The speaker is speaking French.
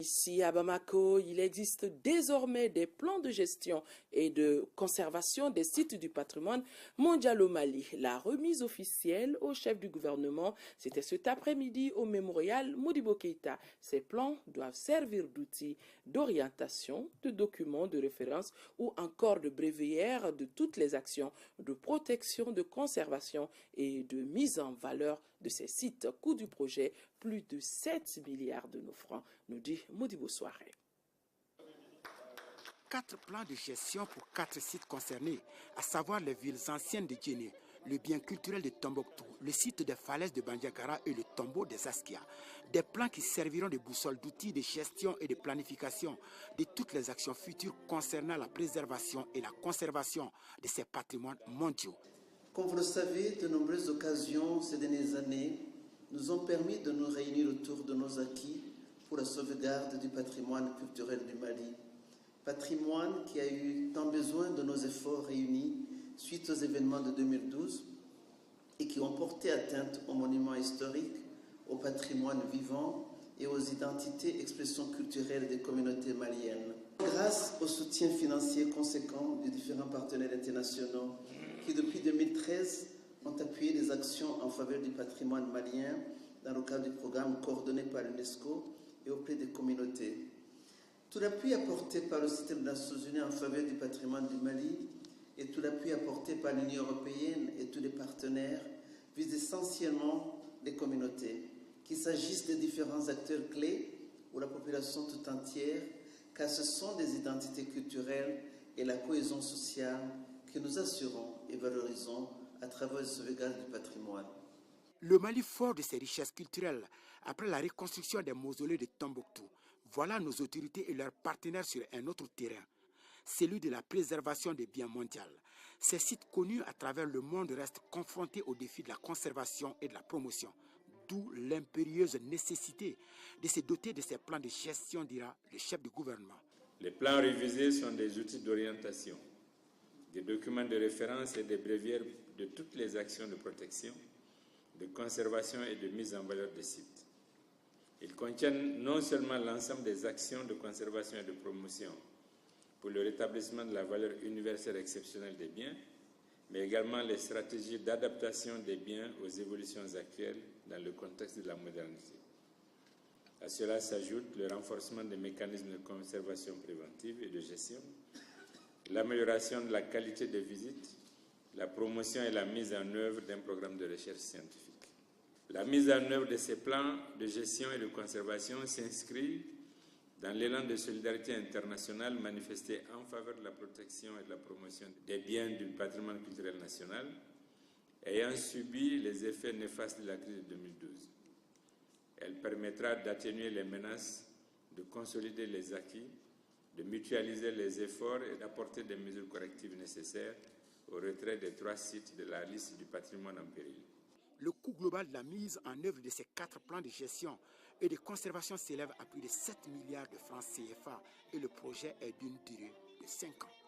Ici à Bamako, il existe désormais des plans de gestion et de conservation des sites du patrimoine mondial au Mali. La remise officielle au chef du gouvernement, c'était cet après-midi au mémorial Modibo Keïta. Ces plans doivent servir d'outils d'orientation, de documents de référence ou encore de bréviaires de toutes les actions de protection, de conservation et de mise en valeur de ces sites. Coût du projet, plus de 7 milliards de nos francs, nous dit Modibo Soirée. 4 plans de gestion pour 4 sites concernés, à savoir les villes anciennes de Djéné, le bien culturel de Tombouctou, le site des falaises de Bandiagara et le tombeau des Askia. Des plans qui serviront de boussole d'outils de gestion et de planification de toutes les actions futures concernant la préservation et la conservation de ces patrimoines mondiaux. Comme vous le savez, de nombreuses occasions ces dernières années nous ont permis de nous réunir autour de nos acquis pour la sauvegarde du patrimoine culturel du Mali. Patrimoine qui a eu tant besoin de nos efforts réunis suite aux événements de 2012 et qui ont porté atteinte aux monuments historiques, au patrimoine vivant et aux identités, expressions culturelles des communautés maliennes. Grâce au soutien financier conséquent des différents partenaires internationaux qui, depuis 2013, ont appuyé des actions en faveur du patrimoine malien dans le cadre du programme coordonné par l'UNESCO et auprès des communautés. Tout l'appui apporté par le système des Nations Unies en faveur du patrimoine du Mali et tout l'appui apporté par l'Union européenne et tous les partenaires vise essentiellement les communautés, qu'il s'agisse des différents acteurs clés ou la population tout entière, car ce sont des identités culturelles et la cohésion sociale que nous assurons et valorisons à travers le sauvegarde du patrimoine. Le Mali fort de ses richesses culturelles après la reconstruction des mausolées de Tombouctou. Voilà nos autorités et leurs partenaires sur un autre terrain, celui de la préservation des biens mondiaux. Ces sites connus à travers le monde restent confrontés au défi de la conservation et de la promotion, d'où l'impérieuse nécessité de se doter de ces plans de gestion, dira le chef du gouvernement. Les plans révisés sont des outils d'orientation, des documents de référence et des bréviaires de toutes les actions de protection, de conservation et de mise en valeur des sites. Ils contiennent non seulement l'ensemble des actions de conservation et de promotion pour le rétablissement de la valeur universelle exceptionnelle des biens, mais également les stratégies d'adaptation des biens aux évolutions actuelles dans le contexte de la modernité. À cela s'ajoute le renforcement des mécanismes de conservation préventive et de gestion, l'amélioration de la qualité des visites, la promotion et la mise en œuvre d'un programme de recherche scientifique. La mise en œuvre de ces plans de gestion et de conservation s'inscrit dans l'élan de solidarité internationale manifesté en faveur de la protection et de la promotion des biens du patrimoine culturel national, ayant subi les effets néfastes de la crise de 2012. Elle permettra d'atténuer les menaces, de consolider les acquis, de mutualiser les efforts et d'apporter des mesures correctives nécessaires au retrait des 3 sites de la liste du patrimoine en péril. Le coût global de la mise en œuvre de ces 4 plans de gestion et de conservation s'élève à plus de 7 milliards de francs CFA et le projet est d'une durée de 5 ans.